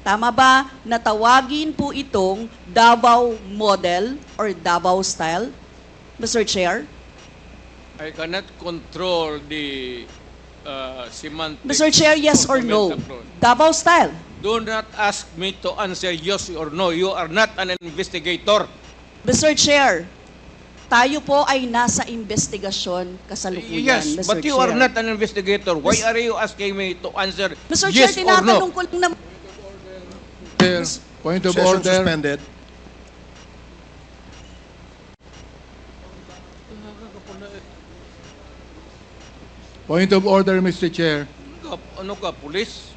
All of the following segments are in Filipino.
Tama ba na tawagin po itong Davao model or Davao style, Mr. Chair? I cannot control the semantics. Mr. Chair, yes of or the no? metaphor. Davao style. Do not ask me to answer yes or no. You are not an investigator. Mr. Chair, tayo po ay nasa investigasyon kasalukuyan, Yes, Mr. but you Chair. are not an investigator. Why are you asking me to answer Mr. yes Chair, or tinatanong no? ko lang naman. Chair, point of Session order. suspended. Point of order, Mr. Chair. Ano ka, police?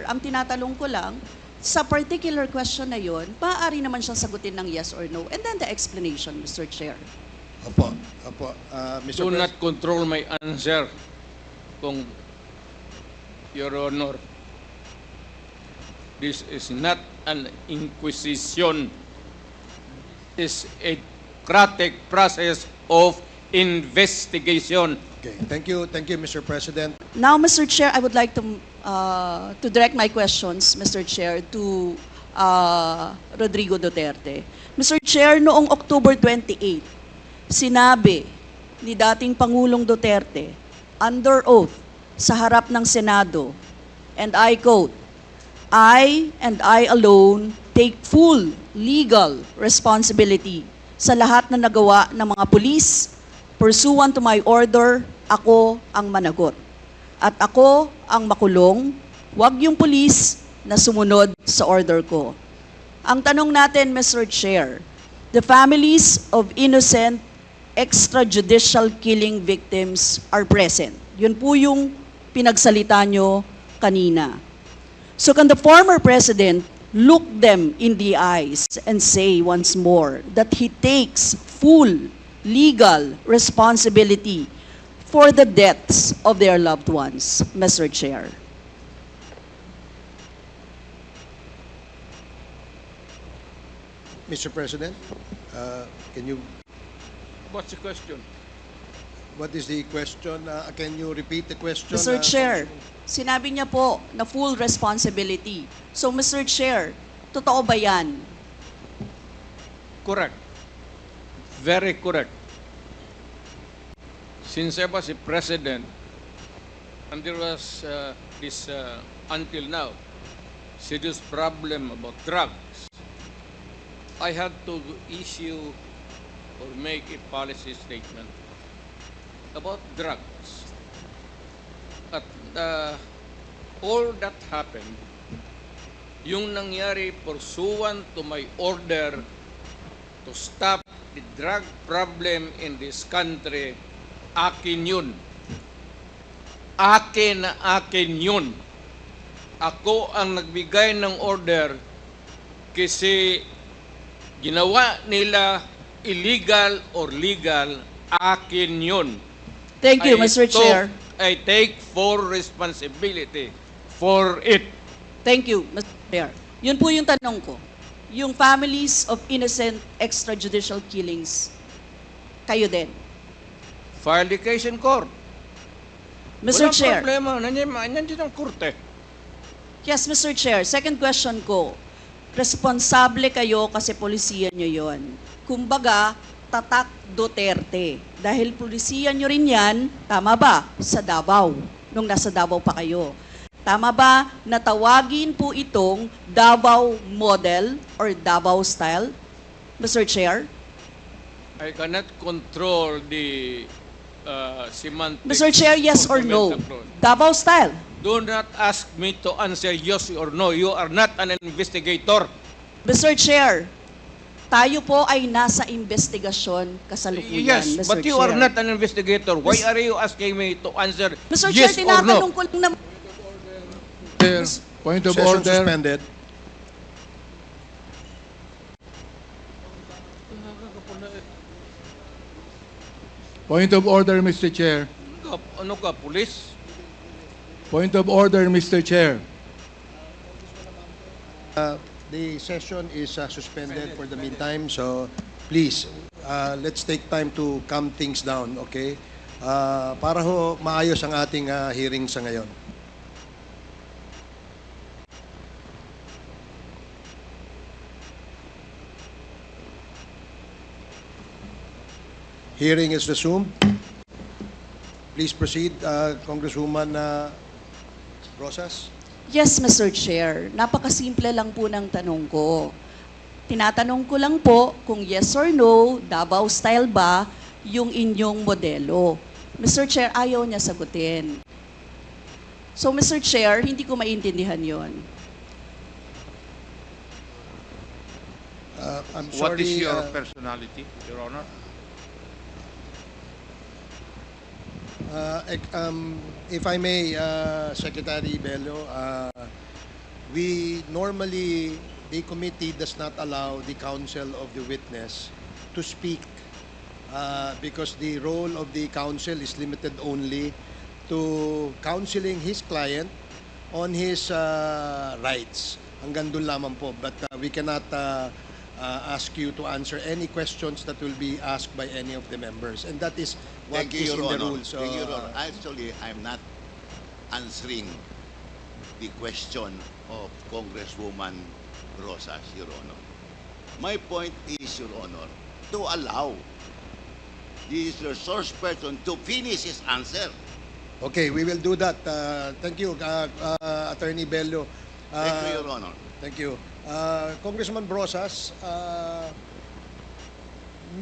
Ang tinatanong ko lang, sa particular question na yon, maaari naman siyang sagutin ng yes or no. And then the explanation, Mr. Chair. Opo. Mr. Do Pres- not control my answer, kung Your Honor. This is not an inquisition. This is a democratic process of investigation. Okay. Thank you, Mr. President. Now, Mr. Chair, I would like to direct my questions, Mr. Chair, to Rodrigo Duterte. Mr. Chair, noong October 28, sinabi ni dating Pangulong Duterte, under oath, sa harap ng Senado, and I quote, I and I alone take full legal responsibility sa lahat na nagawa ng mga pulis. Pursuant to my order, ako ang managot. At ako ang makulong, wag yung pulis na sumunod sa order ko. Ang tanong natin, Mr. Chair, the families of innocent extrajudicial killing victims are present. Yun po yung pinagsalita nyo kanina. So can the former president look them in the eyes and say once more that he takes full legal responsibility for the deaths of their loved ones, Mr. Chair? Mr. President, can you? What's the question? What is the question? Can you repeat the question? Mr. Chair, sinabi niya po na full responsibility. So, Mr. Chair, totoo ba yan? Correct. Very correct. Since I was a president, and there was this, until now, serious problem about drugs, I had to issue or make a policy statement about drugs. At all that happened, yung nangyari pursuant to my order to stop the drug problem in this country, akin yun. Akin na akin yun. Ako ang nagbigay ng order kasi ginawa nila illegal or legal, akin yun. Thank you, Mr. Chair. I take full responsibility for it. Thank you, Mr. Chair. Yun po yung tanong ko. Yung families of innocent extrajudicial killings, kayo din. File the case in court. Mr. Walang Chair. problema. Nandiyan ang korte. Yes, Mr. Chair. Second question ko. Responsable kayo kasi polisiya nyo yon. Kumbaga, tatak Duterte. Dahil polisiya nyo rin yan, tama ba? Sa Davao. Nung nasa Davao pa kayo. Tama ba na tawagin po itong Davao model or Davao style, Mr. Chair? I cannot control the semantics. Mr. Chair, yes of or the no? metaphor. Davao style. Do not ask me to answer yes or no. You are not an investigator. Mr. Chair, tayo po ay nasa investigasyon kasalukuyan, Yes, Mr. but you Chair. are not an investigator. Why are you asking me to answer Mr. yes Chair, or tinatanong no? ko lang naman. Chair, point of Session order. suspended. Point of order, Mr. Chair. Ano ka, police? Point of order, Mr. Chair. The session is suspended for the meantime, so please, let's take time to calm things down, okay? Para ho maayos ang ating hearing sa ngayon. Hearing is resumed. Please proceed, Congresswoman Rosas. Yes, Mr. Chair. Napakasimple lang po ng tanong ko. Tinatanong ko lang po kung yes or no, Davao style ba yung inyong modelo. Mr. Chair, ayaw niya sagutin. So, Mr. Chair, hindi ko maintindihan yon. I'm What is sorry. your personality, Your Honor? If I may, Secretary Bello, we normally, the committee does not allow the counsel of the witness to speak because the role of the counsel is limited only to counseling his client on his rights. Hanggang doon lamang po. But we cannot ask you to answer any questions that will be asked by any of the members. And that is what Thank you, is Your in the Honor. rules. Thank you, Your Honor. Actually, I'm not answering the question of Congresswoman Rosas, Your Honor. My point is, Your Honor, to allow the resource person to finish his answer. Okay, we will do that. Thank you, Attorney Bello. Thank you, Your Honor. Thank you. Congressman Brosas,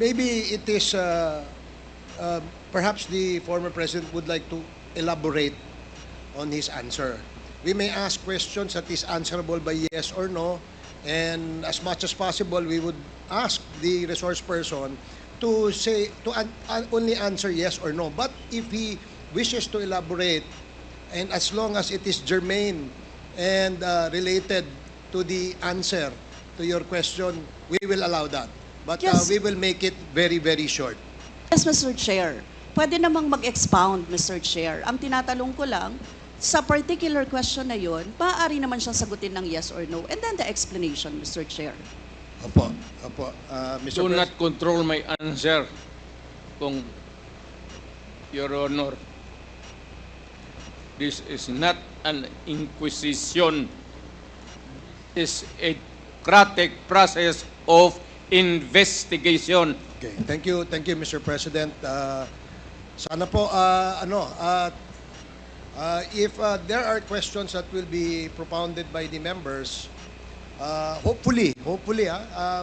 maybe it is perhaps the former president would like to elaborate on his answer. We may ask questions that is answerable by yes or no, and as much as possible, we would ask the resource person to say only answer yes or no. But if he wishes to elaborate, and as long as it is germane and related to the answer to your question, we will allow that. But Yes. we will make it very, very short. Yes, Mr. Chair. Pwede namang mag-expound, Mr. Chair. Ang tinatanong ko lang, sa particular question na yun, maaari naman siyang sagutin ng yes or no. And then the explanation, Mr. Chair. Opo, opo. Mr. Do Pres- not control my answer, kung Your Honor. This is not an inquisition. This is a democratic process of investigation. Okay, thank you, Mr. President. Sana po, if there are questions that will be propounded by the members, hopefully,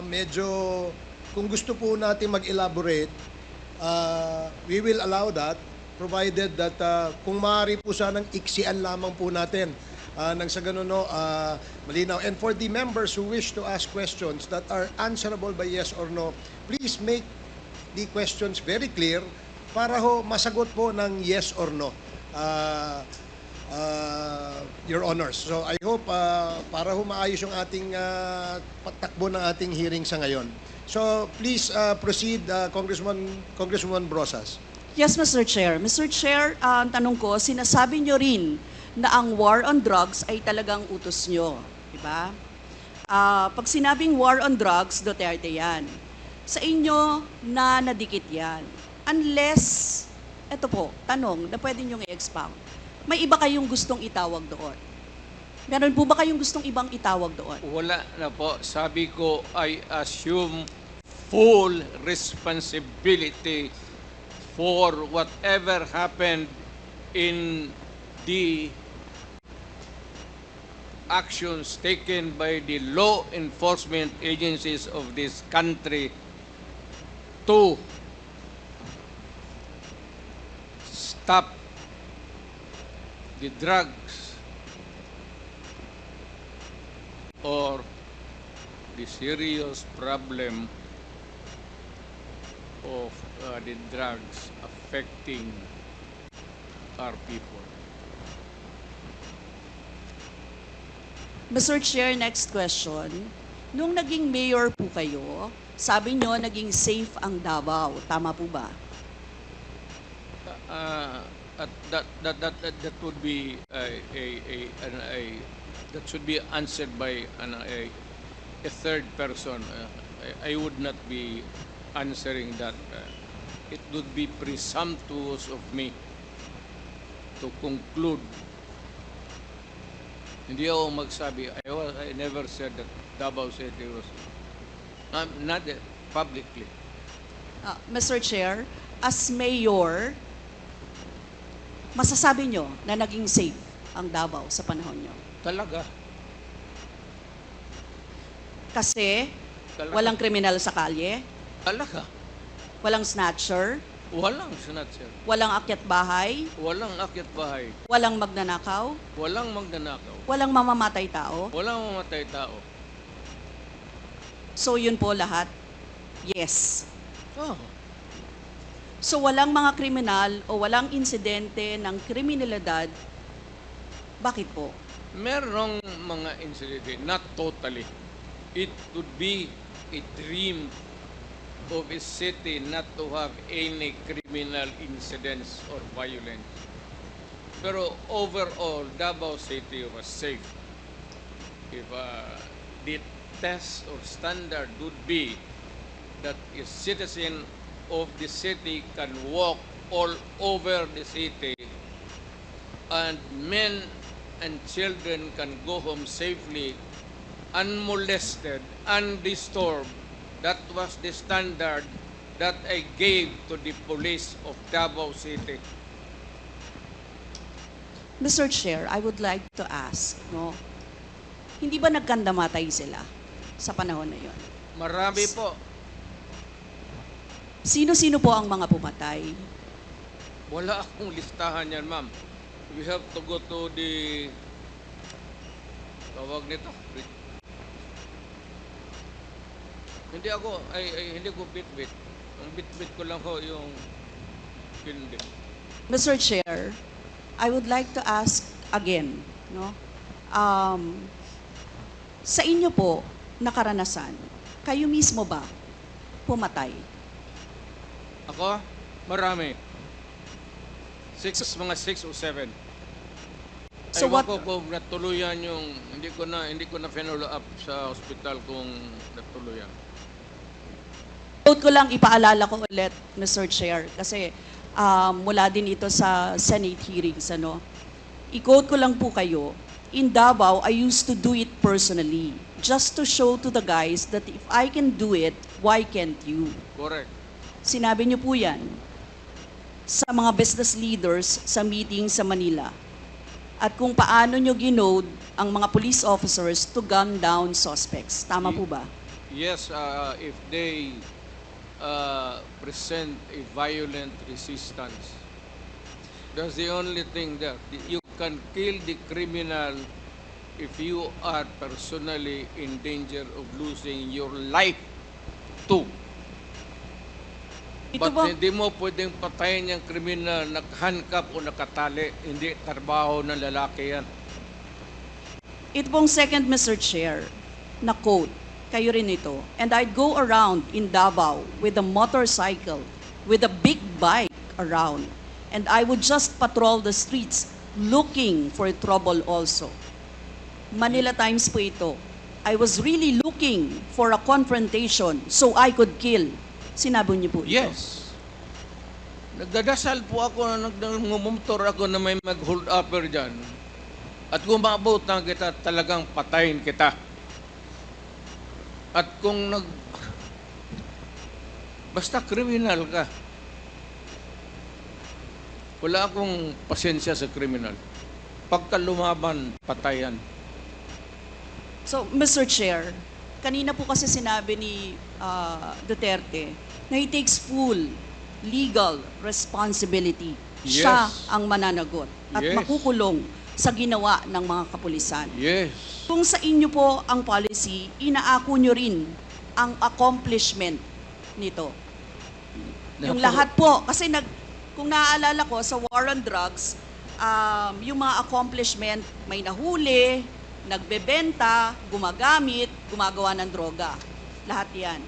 medyo, kung gusto po natin mag-elaborate, we will allow that, provided that kung maaari po sanang iksian lamang po natin nang sa ganun, malinaw. And for the members who wish to ask questions that are answerable by yes or no, please make the questions very clear para ho masagot po ng yes or no, Your Honors. So I hope para ho maayos yung ating patakbo ng ating hearing sa ngayon. So please proceed, Congresswoman Brosas. Yes, Mr. Chair. Mr. Chair, ang tanong ko, sinasabi nyo rin na ang war on drugs ay talagang utos nyo. Diba? Pag sinabing war on drugs, Duterte yan. Sa inyo na nadikit yan. Unless, eto po, tanong na pwede nyo i-expound. May iba kayong gustong itawag doon? Meron po ba kayong gustong ibang itawag doon? Wala na po. Sabi ko, I assume full responsibility for whatever happened in the actions taken by the law enforcement agencies of this country to stop the drugs or the serious problem of the drugs affecting our people. Mr. Chair, next question. Nung naging mayor po kayo, sabi nyo naging safe ang Davao. Tama po ba? That would be that should be answered by a third person. I would not be answering that. It would be presumptuous of me to conclude. Hindi ako magsabi. I never said that Davao City was not publicly. Mr. Chair, as mayor, masasabi nyo na naging safe ang Davao sa panahon nyo? Talaga. Kasi Talaga. walang kriminal sa kalye, Talaga. walang snatcher, Walang snatcher. walang akyat bahay, Walang akyat bahay. walang magnanakaw, Walang magnanakaw. walang mamamatay tao. Walang mamatay tao. So yun po lahat, yes. Oh. So walang mga kriminal o walang insidente ng kriminalidad, bakit po? Merong mga incident, not totally. It would be a dream of a city not to have any criminal incidents or violence. Pero overall, Davao City was safe. If the test or standard would be that a citizen of the city can walk all over the city and men and children can go home safely, unmolested, undisturbed. That was the standard that I gave to the police of Davao City. Mr. Chair, I would like to ask, no, hindi ba nagkandamatay sila sa panahon na yon? Marami po. Sino-sino po ang mga pumatay? Wala akong listahan yan, ma'am. We have to go to the tawag nito. Hindi ko bit-bit. Ang bit-bit ko lang ho yung hindi. Mr. Chair, I would like to ask again, no? Sa inyo po na karanasan, kayo mismo ba pumatay? Ako, marami. Mga 6 o 7. So Ewan what- ko kung natuluyan yung, hindi ko na follow up sa hospital kung natuluyan. Quote ko lang, ipaalala ko ulit, Mr. Chair, kasi mula din ito sa Senate hearings, ano. I-quote ko lang po kayo, in Davao, I used to do it personally, just to show to the guys that if I can do it, why can't you? Correct. Sinabi niyo po yan sa mga business leaders sa meeting sa Manila. At kung paano niyo ginode ang mga police officers to gun down suspects. Tama po ba? Yes, if they present a violent resistance, that's the only thing there. You can kill the criminal if you are personally in danger of losing your life too. Ito But ba, hindi mo pwedeng patayin yung kriminal nakahandcuff o nakatali. Hindi trabaho ng lalaki yan. ito pong second, Mr. Chair, na quote, kayo rin ito. And I'd go around in Davao with a motorcycle, with a big bike around. And I would just patrol the streets looking for trouble also. Manila Times po ito. I was really looking for a confrontation so I could kill. Sinabi niyo po ito. Yes. Nagdadasal po ako na nagmumotor ako na may mag-hold upper dyan. At kung maabutan kita, talagang patayin kita. At kung basta kriminal ka, wala akong pasensya sa kriminal. Pagka lumaban, patayan. So, Mr. Chair, kanina po kasi sinabi ni Duterte na he takes full legal responsibility. Yes. Siya ang mananagot at Yes. makukulong sa ginawa ng mga kapulisan. Yes. Kung sa inyo po ang policy, inaako nyo rin ang accomplishment nito. Yung lahat po, kasi kung naaalala ko sa war on drugs, yung mga accomplishment, may nahuli, nagbebenta, gumagamit, gumagawa ng droga. Lahat yan.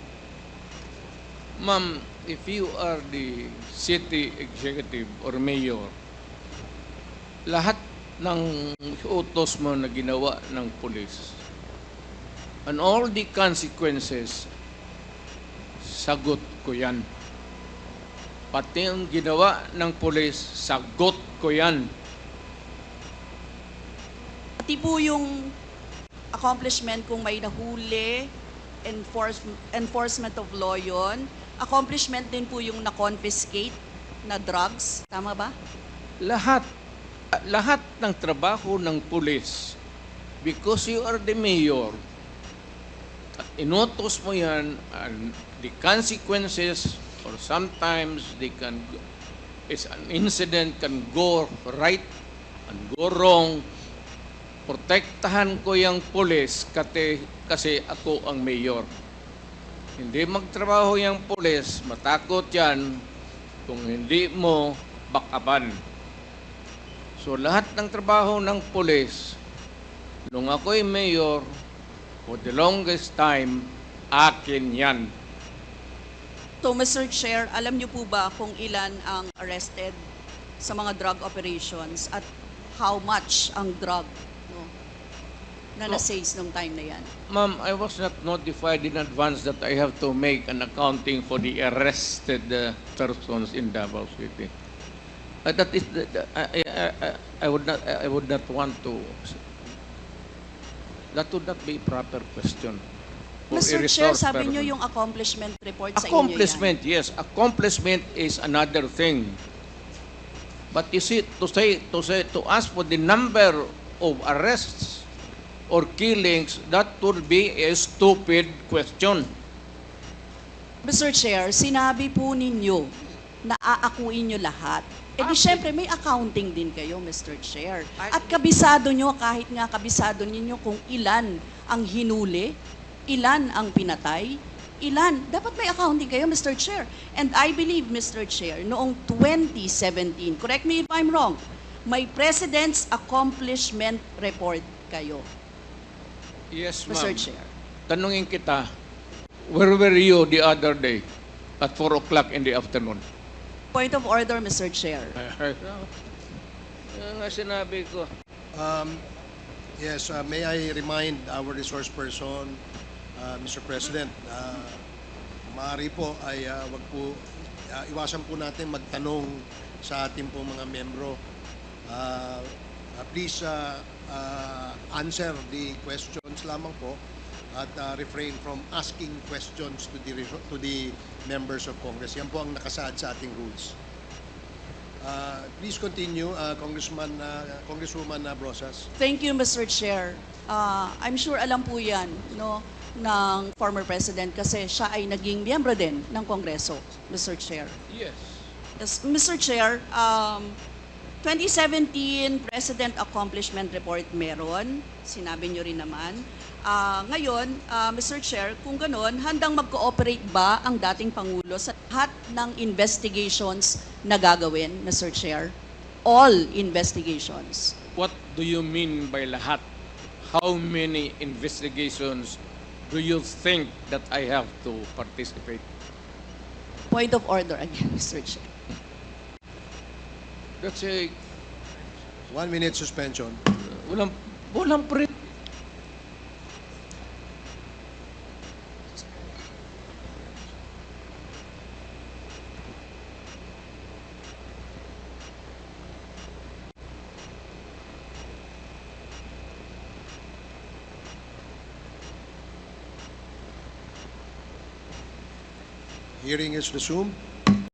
Ma'am, if you are the city executive or mayor, lahat ng utos mo na ginawa ng police and all the consequences, sagot ko yan. Pati ang ginawa ng police, sagot ko yan. Pati po yung accomplishment kung may nahuli, enforcement of law yon. Accomplishment din po yung na-confiscate na drugs. Tama ba? Lahat ng trabaho ng pulis, because you are the mayor, at inutos mo yan, and the consequences, or sometimes an incident can go right and go wrong. Protektahan ko yung pulis kasi ako ang mayor. Hindi magtrabaho yung pulis, matakot yan kung hindi mo bakaban. So lahat ng trabaho ng pulis, nung ako'y mayor, for the longest time, akin yan. So, Mr. Chair, alam niyo po ba kung ilan ang arrested sa mga drug operations at how much ang drug na na-seize nung time na yan? Ma'am, I was not notified in advance that I have to make an accounting for the arrested persons in Davao City. That is, I would not want to. That would not be a proper question. For a Mr. Chair, resource sabi person. niyo yung accomplishment report sa inyo yan. Accomplishment, yes. Accomplishment is another thing. But you see, to ask for the number of arrests or killings, that would be a stupid question. Mr. Chair, sinabi po ninyo na aakuin nyo lahat. E di syempre may accounting din kayo, Mr. Chair. At kabisado nyo, kahit nga kabisado ninyo kung ilan ang hinuli, ilan ang pinatay, ilan. Dapat may accounting kayo, Mr. Chair. And I believe, Mr. Chair, noong 2017, correct me if I'm wrong, may President's Accomplishment Report kayo, Yes, Mr. ma'am. Chair. Tanungin kita, where were you the other day at 4 o'clock in the afternoon? Point of order, Mr. Chair. Yan nga sinabi ko. Yes, may I remind our resource person, Mr. President, maaari po ay wag po, iwasan po natin magtanong sa ating po mga membro. Please answer the questions lamang po at refrain from asking questions to the members of Congress. Yan po ang nakasaad sa ating rules. Please continue, Congresswoman Brosas. Thank you, Mr. Chair. I'm sure alam po yan ng former President kasi siya ay naging miyembro din ng Kongreso, Mr. Chair. Yes. Yes, Mr. Chair, 2017 President Accomplishment Report meron, sinabi niyo rin naman. Ngayon, Mr. Chair, kung gano'n, handang mag-cooperate ba ang dating Pangulo sa lahat ng investigations na gagawin, Mr. Chair? All investigations. What do you mean by lahat? How many investigations do you think that I have to participate? Point of order again, Mr. Chair. That's a 1 minute suspension. walang pre. Hearing is resumed.